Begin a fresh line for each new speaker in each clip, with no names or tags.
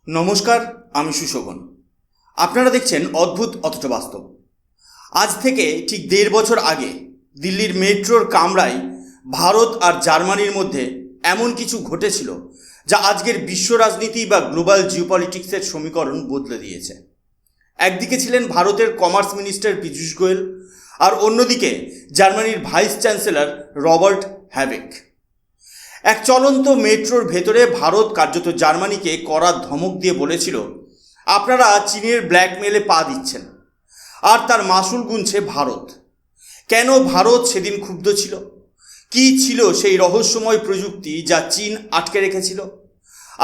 নমস্কার, আমি সুশোভন। আপনারা দেখছেন অদ্ভুত অথচ বাস্তব। আজ থেকে ঠিক 1.5 বছর আগে দিল্লির মেট্রোর কামরায় ভারত আর জার্মানির মধ্যে এমন কিছু ঘটেছিল যা আজকের বিশ্ব রাজনীতি বা গ্লোবাল জিওপলিটিক্সের সমীকরণ বদলে দিয়েছে। একদিকে ছিলেন ভারতের কমার্স মিনিস্টার পীযূষ গোয়েল, আর অন্যদিকে জার্মানির ভাইস চ্যান্সেলর রবার্ট হ্যাবেক। এক চলন্ত মেট্রোর ভেতরে ভারত কার্যত জার্মানিকে কড়া ধমক দিয়ে বলেছিল, আপনারা চীনের ব্ল্যাকমেলে পা দিচ্ছেন, আর তার মাসুল গুনছে ভারত। কেন ভারত সেদিন ক্ষুব্ধ ছিল? কি ছিল সেই রহস্যময় প্রযুক্তি যা চীন আটকে রেখেছিল?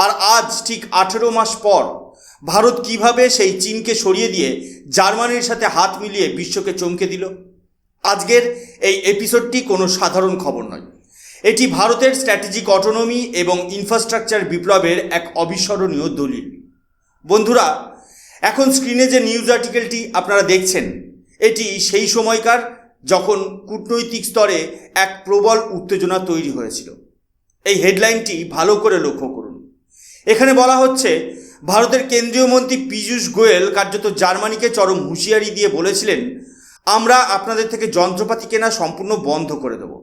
আর আজ ঠিক 18 মাস পর ভারত কিভাবে সেই চীনকে সরিয়ে দিয়ে জার্মানির সাথে হাত মিলিয়ে বিশ্বকে চমকে দিল? আজকের এই এপিসোডটি কোনো সাধারণ খবর নয়। এটি ভারতের স্ট্র্যাটেজিক অটোনমি এবং ইনফ্রাস্ট্রাকচার বিপ্লবের এক অবিস্মরণীয় দলিল। বন্ধুরা, এখন স্ক্রিনে যে নিউজ আর্টিকেলটি আপনারা দেখছেন, এটি সেই সময়কার যখন কূটনৈতিক স্তরে এক প্রবল উত্তেজনা তৈরি হয়েছিল। এই হেডলাইনটি ভালো করে লক্ষ্য করুন। এখানে বলা হচ্ছে, ভারতের কেন্দ্রীয় মন্ত্রী পীযূষ গোয়েল কার্যত জার্মানিকে চরম হুঁশিয়ারি দিয়ে বলেছিলেন, আমরা আপনাদের থেকে যন্ত্রপাতি কেনা সম্পূর্ণ বন্ধ করে দেব।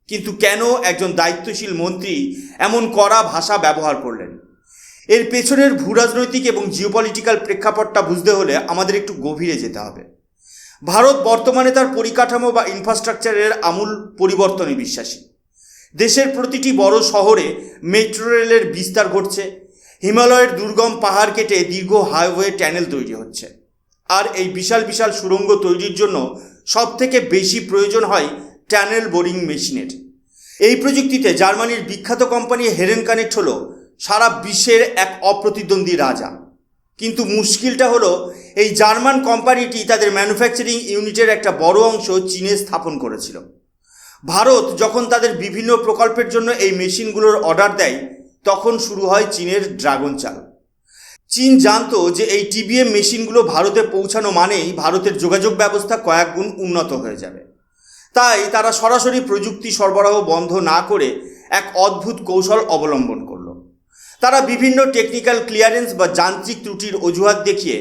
কিন্তু কেন একজন দায়িত্বশীল মন্ত্রী এমন কড়া ভাষা ব্যবহার করলেন? এর পেছনের ভূরাজনৈতিক এবং জিওপলিটিক্যাল প্রেক্ষাপটটা বুঝতে হলে আমাদের একটু গভীরে যেতে হবে। ভারত বর্তমানে তার পরিকাঠামো বা ইনফ্রাস্ট্রাকচারের আমূল পরিবর্তনে বিশ্বাসী। দেশের প্রতিটি বড় শহরে মেট্রো রেলের বিস্তার ঘটছে, হিমালয়ের দুর্গম পাহাড় কেটে দীর্ঘ হাইওয়ে ট্যানেল তৈরি হচ্ছে, আর এই বিশাল বিশাল সুড়ঙ্গ তৈরির জন্য সবথেকে বেশি প্রয়োজন হয় টানেল বোরিং মেশিনের। এই প্রযুক্তিতে জার্মানির বিখ্যাত কোম্পানি হেরেন কানেক্ট হলো সারা বিশ্বের এক অপ্রতিদ্বন্দ্বী রাজা। কিন্তু মুশকিলটা হলো, এই জার্মান কোম্পানিটি তাদের ম্যানুফ্যাকচারিং ইউনিটের একটা বড় অংশ চীনে স্থাপন করেছিল। ভারত যখন তাদের বিভিন্ন প্রকল্পের জন্য এই মেশিনগুলোর অর্ডার দেয়, তখন শুরু হয় চীনের ড্রাগন চাল। চীন জানতো যে এই টিবিএম মেশিনগুলো ভারতে পৌঁছানো মানেই ভারতের যোগাযোগ ব্যবস্থা কয়েক গুণ উন্নত হয়ে যাবে। তাই তারা সরাসরি প্রযুক্তি সরবরাহ বন্ধ না করে এক অদ্ভুত কৌশল অবলম্বন করলো। তারা বিভিন্ন টেকনিক্যাল ক্লিয়ারেন্স বা যান্ত্রিক ত্রুটির অজুহাত দেখিয়ে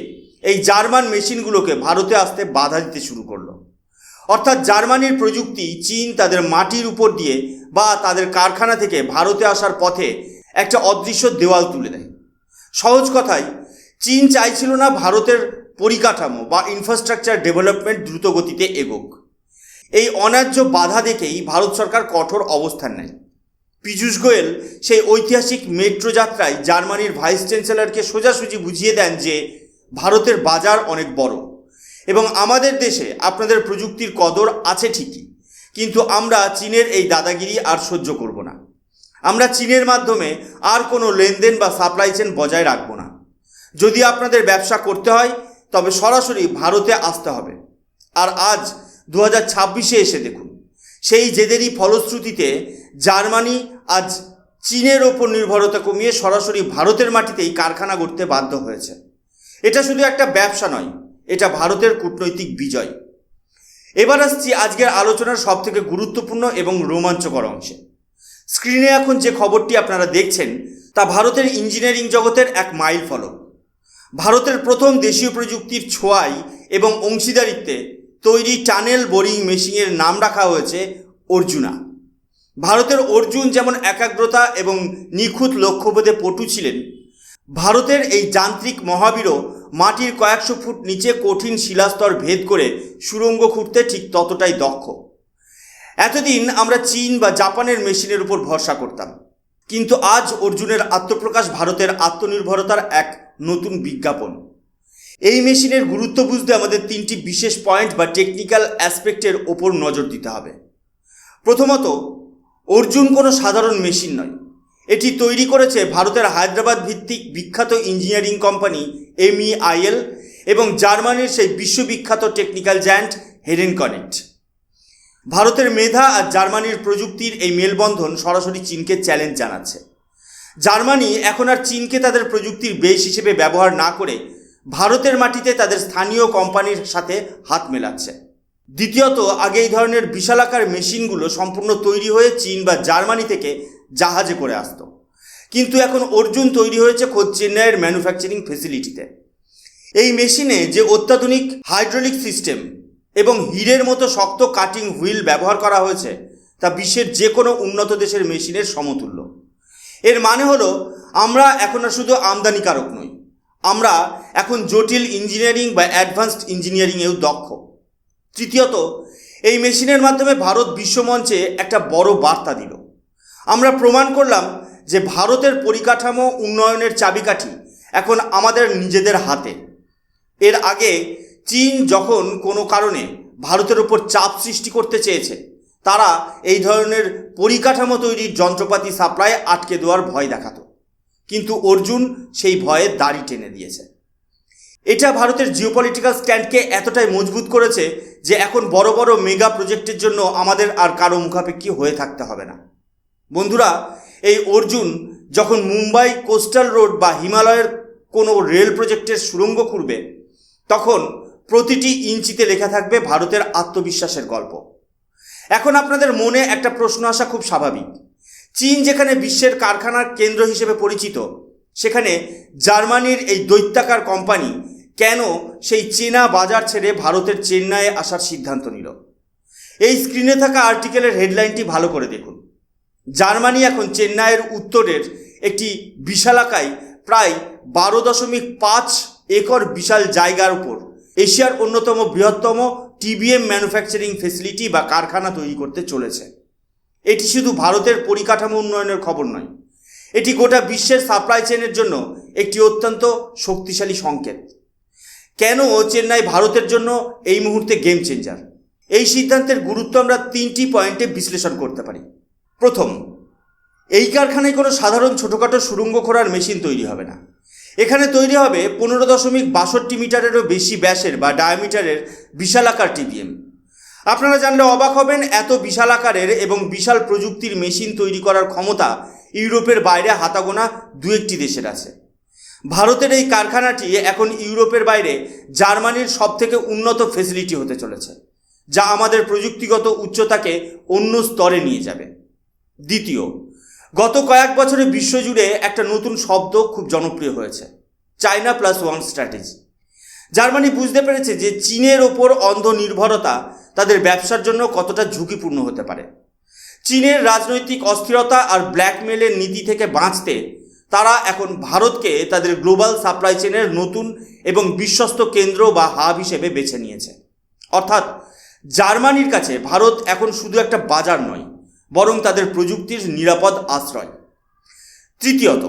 এই জার্মান মেশিনগুলোকে ভারতে আসতে বাধা দিতে শুরু করলো। অর্থাৎ জার্মানির প্রযুক্তি চীন তাদের মাটির উপর দিয়ে বা তাদের কারখানা থেকে ভারতে আসার পথে একটা অদৃশ্য দেওয়াল তুলে দেয়। সহজ কথায়, চীন চাইছিল না ভারতের পরিকাঠামো বা ইনফ্রাস্ট্রাকচার ডেভেলপমেন্ট দ্রুত গতিতে এগোক। এই অন্যায্য বাধা দেখেই ভারত সরকার কঠোর অবস্থান নেয়। পীযূষ গোয়েল সেই ঐতিহাসিক মেট্রো যাত্রায় জার্মানির ভাইস চ্যান্সেলরকে সোজাসুজি বুঝিয়ে দেন যে ভারতের বাজার অনেক বড় এবং আমাদের দেশে আপনাদের প্রযুক্তির কদর আছে ঠিকই, কিন্তু আমরা চীনের এই দাদাগিরি আর সহ্য করব না। আমরা চীনের মাধ্যমে আর কোনো লেনদেন বা সাপ্লাই চেন বজায় রাখব না। যদি আপনাদের ব্যবসা করতে হয় তবে সরাসরি ভারতে আসতে হবে। আর আজ 2026-এ এসে দেখুন, সেই জেদেরই ফলশ্রুতিতে জার্মানি আজ চীনের ওপর নির্ভরতা কমিয়ে সরাসরি ভারতের মাটিতেই কারখানা গড়তে বাধ্য হয়েছে। এটা শুধু একটা ব্যবসা নয়, এটা ভারতের কূটনৈতিক বিজয়। এবার আসছি আজকের আলোচনার সবথেকে গুরুত্বপূর্ণ এবং রোমাঞ্চকর অংশে। স্ক্রিনে এখন যে খবরটি আপনারা দেখছেন তা ভারতের ইঞ্জিনিয়ারিং জগতের এক মাইল ফলক। ভারতের প্রথম দেশীয় প্রযুক্তির ছোঁয়ায় এবং অংশীদারিত্বে তৈরি টানেল বোরিং মেশিনের নাম রাখা হয়েছে অর্জুনা। ভারতের অর্জুন যেমন একাগ্রতা এবং নিখুঁত লক্ষ্যভেদে পটু ছিলেন, ভারতের এই যান্ত্রিক মহাবীরও মাটির কয়েকশো ফুট নিচে কঠিন শিলাস্তর ভেদ করে সুড়ঙ্গ খুঁড়তে ঠিক ততটাই দক্ষ। এতদিন আমরা চীন বা জাপানের মেশিনের উপর ভরসা করতাম, কিন্তু আজ অর্জুনের আত্মপ্রকাশ ভারতের আত্মনির্ভরতার এক নতুন বিজ্ঞাপন। এই মেশিনের গুরুত্ব বুঝতে আমাদের 3টি বিশেষ পয়েন্ট বা টেকনিক্যাল অ্যাসপেক্টের ওপর নজর দিতে হবে। প্রথমত, অর্জুন কোনো সাধারণ মেশিন নয়। এটি তৈরি করেছে ভারতের হায়দ্রাবাদ ভিত্তিক বিখ্যাত ইঞ্জিনিয়ারিং কোম্পানি MEIL এবং জার্মানির সেই বিশ্ববিখ্যাত টেকনিক্যাল জায়ান্ট হেরেন কানেক্ট। ভারতের মেধা আর জার্মানির প্রযুক্তির এই মেলবন্ধন সরাসরি চীনকে চ্যালেঞ্জ জানাচ্ছে। জার্মানি এখন আর চীনকে তাদের প্রযুক্তির বেস হিসেবে ব্যবহার না করে ভারতের মাটিতে তাদের স্থানীয় কোম্পানির সাথে হাত মেলাচ্ছে। দ্বিতীয়ত, আগে এই ধরনের বিশালাকার মেশিনগুলো সম্পূর্ণ তৈরি হয়ে চীন বা জার্মানি থেকে জাহাজে করে আসতো। কিন্তু এখন অর্জুন তৈরি হয়েছে খোদ চেন্নাইয়ের ম্যানুফ্যাকচারিং ফেসিলিটিতে। এই মেশিনে যে অত্যাধুনিক হাইড্রোলিক সিস্টেম এবং হীরের মতো শক্ত কাটিং হুইল ব্যবহার করা হয়েছে তা বিশ্বের যে কোনো উন্নত দেশের মেশিনের সমতুল্য। এর মানে হলো আমরা এখন আর শুধু আমদানিকারক নই, আমরা এখন জটিল ইঞ্জিনিয়ারিং বা অ্যাডভান্সড ইঞ্জিনিয়ারিংয়েও দক্ষ। তৃতীয়ত, এই মেশিনের মাধ্যমে ভারত বিশ্বমঞ্চে একটা বড় বার্তা দিল। আমরা প্রমাণ করলাম যে ভারতের পরিকাঠামো উন্নয়নের চাবিকাঠি এখন আমাদের নিজেদের হাতে। এর আগে চীন যখন কোনো কারণে ভারতের উপর চাপ সৃষ্টি করতে চেয়েছে, তারা এই ধরনের পরিকাঠামো তৈরির যন্ত্রপাতি সাপ্লাই আটকে দেওয়ার ভয় দেখাতো, কিন্তু অর্জুন সেই ভয়ে দাড়ি টেনে দিয়েছে। এটা ভারতের জিওপলিটিক্যাল স্ট্যান্ডকে এতটাই মজবুত করেছে যে এখন বড় বড় মেগা প্রজেক্টের জন্য আমাদের আর কারো মুখাপেক্ষী হয়ে থাকতে হবে না। বন্ধুরা, এই অর্জুন যখন মুম্বাই কোস্টাল রোড বা হিমালয়ের কোনো রেল প্রজেক্টের সুড়ঙ্গ খুঁড়বে, তখন প্রতিটি ইঞ্চিতে লেখা থাকবে ভারতের আত্মবিশ্বাসের গল্প। এখন আপনাদের মনে একটা প্রশ্ন আসা খুব স্বাভাবিক। চীন যেখানে বিশ্বের কারখানার কেন্দ্র হিসেবে পরিচিত, সেখানে জার্মানির এই দৈত্যাকার কোম্পানি কেন সেই চীনা বাজার ছেড়ে ভারতের চেন্নাইয়ে আসার সিদ্ধান্ত নিল? এই স্ক্রিনে থাকা আর্টিকেলের হেডলাইনটি ভালো করে দেখুন। জার্মানি এখন চেন্নাইয়ের উত্তরের একটি বিশালাকায় প্রায় 12.5 একর বিশাল জায়গার উপর এশিয়ার অন্যতম বৃহত্তম টিবিএম ম্যানুফ্যাকচারিং ফেসিলিটি বা কারখানা তৈরি করতে চলেছে। এটি শুধু ভারতের পরিকাঠামো উন্নয়নের খবর নয়, এটি গোটা বিশ্বের সাপ্লাই চেনের জন্য একটি অত্যন্ত শক্তিশালী সংকেত। কেন চেন্নাই ভারতের জন্য এই মুহূর্তে গেম চেঞ্জার? এই সিদ্ধান্তের গুরুত্ব আমরা 3টি পয়েন্টে বিশ্লেষণ করতে পারি। প্রথম, এই কারখানায় কোনো সাধারণ ছোটোখাটো সুড়ঙ্গ খোঁড়ার মেশিন তৈরি হবে না। এখানে তৈরি হবে 15.62 মিটারেরও বেশি ব্যাসের বা ডায়ামিটারের বিশালাকার টিবিএম। আপনারা জানলে অবাক হবেন, এত বিশাল আকারের এবং বিশাল প্রযুক্তির মেশিন তৈরি করার ক্ষমতা ইউরোপের বাইরে হাতাগোনা 2-1টি দেশের আছে। ভারতের এই কারখানাটি এখন ইউরোপের বাইরে জার্মানির সবথেকে উন্নত ফেসিলিটি হতে চলেছে, যা আমাদের প্রযুক্তিগত উচ্চতাকে অন্য স্তরে নিয়ে যাবে। দ্বিতীয়, গত কয়েক বছরে বিশ্বজুড়ে একটা নতুন শব্দ খুব জনপ্রিয় হয়েছে, চায়না +1 স্ট্র্যাটেজি। জার্মানি বুঝতে পেরেছে যে চীনের ওপর অন্ধ নির্ভরতা তাদের ব্যবসার জন্য কতটা ঝুঁকিপূর্ণ হতে পারে। চীনের রাজনৈতিক অস্থিরতা আর ব্ল্যাকমেলের নীতি থেকে বাঁচতে তারা এখন ভারতকে তাদের গ্লোবাল সাপ্লাই চেনের নতুন এবং বিশ্বস্ত কেন্দ্র বা হাব হিসেবে বেছে নিয়েছে। অর্থাৎ জার্মানির কাছে ভারত এখন শুধু একটা বাজার নয়, বরং তাদের প্রযুক্তির নিরাপদ আশ্রয়। তৃতীয়ত,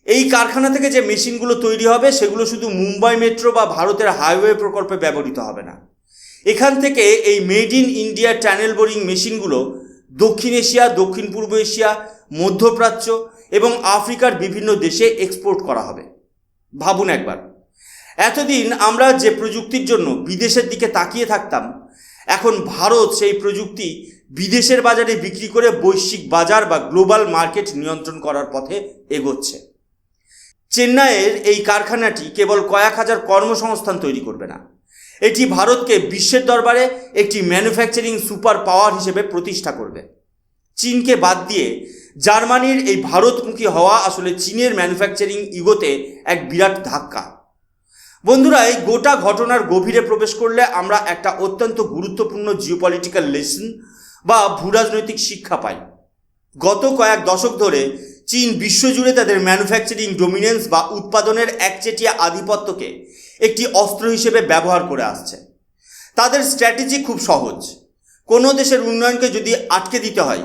এই কারখানা থেকে যে মেশিনগুলো তৈরি হবে সেগুলো শুধু মুম্বাই মেট্রো বা ভারতের হাইওয়ে প্রকল্পে ব্যবহৃত হবে না। এখান থেকে এই made in India tunnel boring মেশিনগুলো দক্ষিণ এশিয়া, দক্ষিণ পূর্ব এশিয়া, মধ্যপ্রাচ্য এবং আফ্রিকার বিভিন্ন দেশে এক্সপোর্ট করা হবে। ভাবুন একবার, এতদিন আমরা যে প্রযুক্তির জন্য বিদেশের দিকে তাকিয়ে থাকতাম, এখন ভারত সেই প্রযুক্তি বিদেশের বাজারে বিক্রি করে বৈশ্বিক বাজার বা গ্লোবাল মার্কেট নিয়ন্ত্রণ করার পথে এগোচ্ছে। চেন্নাইয়ের এই কারখানাটি কেবল কয়েক হাজার কর্মসংস্থান তৈরি করবে না, এটি ভারতকে বিশ্বের দরবারে একটি ম্যানুফ্যাকচারিং সুপার পাওয়ার হিসেবে প্রতিষ্ঠা করবে। চীনকে বাদ দিয়ে জার্মানির এই ভারতমুখী হওয়া আসলে চীনের ম্যানুফ্যাকচারিং ইগোতে এক বিরাট ধাক্কা। বন্ধুরা, এই গোটা ঘটনার গভীরে প্রবেশ করলে আমরা একটা অত্যন্ত গুরুত্বপূর্ণ জিওপলিটিক্যাল লেসন বা ভূরাজনৈতিক শিক্ষা পাই। গত কয়েক দশক ধরে চীন বিশ্বজুড়ে তাদের ম্যানুফ্যাকচারিং ডোমিনেন্স বা উৎপাদনের একচেটিয়া আধিপত্যকে একটি অস্ত্র হিসেবে ব্যবহার করে আসছে। তাদের স্ট্র্যাটেজি খুব সহজ, কোনো দেশের উন্নয়নকে যদি আটকে দিতে হয়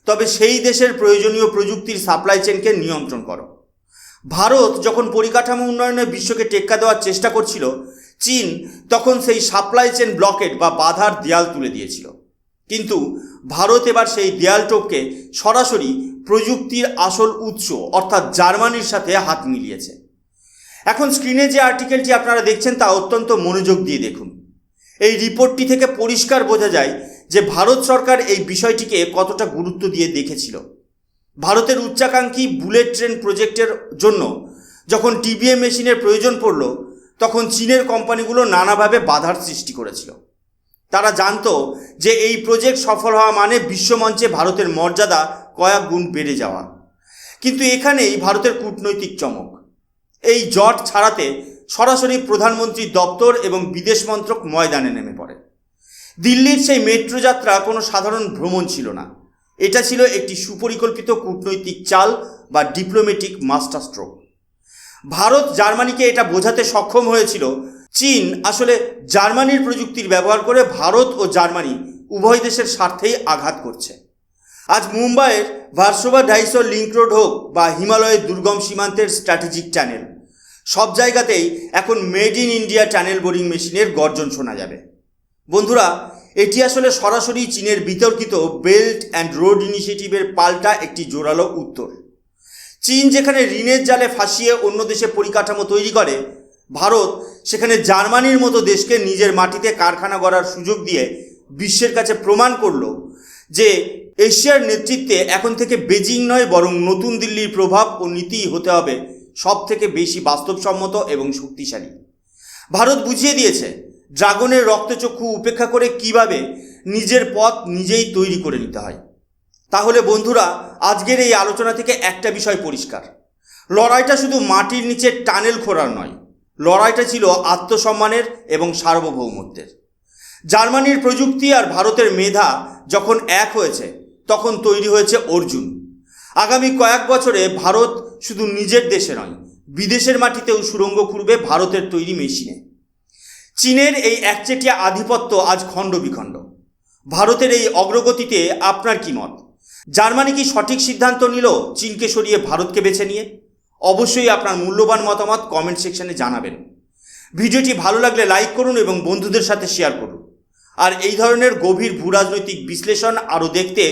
তবে সেই দেশের প্রয়োজনীয় প্রযুক্তির সাপ্লাই চেনকে নিয়ন্ত্রণ করো। ভারত যখন পরিকাঠামো উন্নয়নে বিশ্বকে টেক্কা দেওয়ার চেষ্টা করছিল, চীন তখন সেই সাপ্লাই চেন ব্লকেট বা বাধার দেয়াল তুলে দিয়েছিল। কিন্তু ভারত এবার সেই দেয়াল টোপকে সরাসরি প্রযুক্তির আসল উৎস অর্থাৎ জার্মানির সাথে হাত মিলিয়েছে। এখন স্ক্রিনে যে আর্টিকেলটি আপনারা দেখছেন তা অত্যন্ত মনোযোগ দিয়ে দেখুন। এই রিপোর্টটি থেকে পরিষ্কার বোঝা যায় যে ভারত সরকার এই বিষয়টিকে কতটা গুরুত্ব দিয়ে দেখেছিল। ভারতের উচ্চাকাঙ্ক্ষী বুলেট ট্রেন প্রজেক্টের জন্য যখন টিবিএম মেশিনের প্রয়োজন পড়ল, তখন চীনের কোম্পানিগুলো নানাভাবে বাধার সৃষ্টি করেছিল। তারা জানতো যে এই প্রজেক্ট সফল হওয়া মানে বিশ্বমঞ্চে ভারতের মর্যাদা কয়েক গুণ বেড়ে যাওয়া। কিন্তু এখানেই ভারতের কূটনৈতিক চমক। এই জট ছাড়াতে সরাসরি প্রধানমন্ত্রী দপ্তর এবং বিদেশ মন্ত্রক ময়দানে নেমে পড়ে। দিল্লির সেই মেট্রো যাত্রা কোনো সাধারণ ভ্রমণ ছিল না, এটা ছিল একটি সুপরিকল্পিত কূটনৈতিক চাল বা ডিপ্লোম্যাটিক মাস্টার স্ট্রোক। ভারত জার্মানিকে এটা বোঝাতে সক্ষম হয়েছিল চীন আসলে জার্মানির প্রযুক্তির ব্যবহার করে ভারত ও জার্মানি উভয় দেশের স্বার্থেই আঘাত করছে। আজ মুম্বাইয়ের ভার্সোভা ডাইসর লিঙ্ক রোড হোক বা হিমালয়ের দুর্গম সীমান্তের স্ট্র্যাটেজিক টানেল, সব জায়গাতেই এখন made in India tunnel boring মেশিনের গর্জন শোনা যাবে। বন্ধুরা, এটি আসলে সরাসরি চীনের বিতর্কিত বেল্ট অ্যান্ড রোড ইনিশিয়েটিভের পাল্টা একটি জোরালো উত্তর। চীন যেখানে ঋণের জালে ফাঁসিয়ে অন্য দেশে পরিকাঠামো তৈরি করে, ভারত সেখানে জার্মানির মতো দেশকে নিজের মাটিতে কারখানা গড়ার সুযোগ দিয়ে বিশ্বের কাছে প্রমাণ করল যে এশিয়ার নেতৃত্বে এখন থেকে বেজিং নয় বরং নতুন দিল্লির প্রভাব ও নীতিই হতে হবে সব থেকে বেশি বাস্তবসম্মত এবং শক্তিশালী। ভারত বুঝিয়ে দিয়েছে ড্রাগনের রক্তচক্ষু উপেক্ষা করে কিভাবে নিজের পথ নিজেই তৈরি করে নিতে হয়। তাহলে বন্ধুরা, আজকের এই আলোচনা থেকে একটা বিষয় পরিষ্কার, লড়াইটা শুধু মাটির নিচে টানেল খোঁড়ার নয়, লড়াইটা ছিল আত্মসম্মানের এবং সার্বভৌমত্বের। জার্মানির প্রযুক্তি আর ভারতের মেধা যখন এক হয়েছে তখন তৈরি হয়েছে অর্জুন। আগামী কয়েক বছরে ভারত শুধু নিজের দেশে নয়, বিদেশের মাটিতেও সুড়ঙ্গ খুঁড়বে ভারতের তৈরি মেশিনে। চীনের এই একচেটিয়া আধিপত্য আজ খণ্ড বিখণ্ড। ভারতের এই অগ্রগতিতে আপনার কি মত? জার্মানি কি সঠিক সিদ্ধান্ত নিল চীনকে সরিয়ে ভারতকে বেছে নিয়ে? অবশ্যই আপনার মূল্যবান মতামত কমেন্ট সেকশনে জানাবেন। ভিডিওটি ভালো লাগলে লাইক করুন এবং বন্ধুদের সাথে শেয়ার করুন। আর এই ধরনের গভীর ভূরাজনৈতিক বিশ্লেষণ আরও দেখতে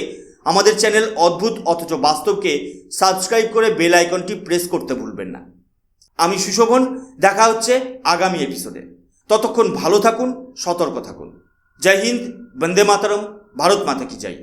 আমাদের চ্যানেল অদ্ভুত অথচ বাস্তবকে সাবস্ক্রাইব করে বেল আইকনটি প্রেস করতে ভুলবেন না। আমি সুশোভন, দেখা হচ্ছে আগামী এপিসোডে। ততক্ষণ ভালো থাকুন, সতর্ক থাকুন। জয় হিন্দ, বন্দে মাতরম, ভারত মাতা কি জয়।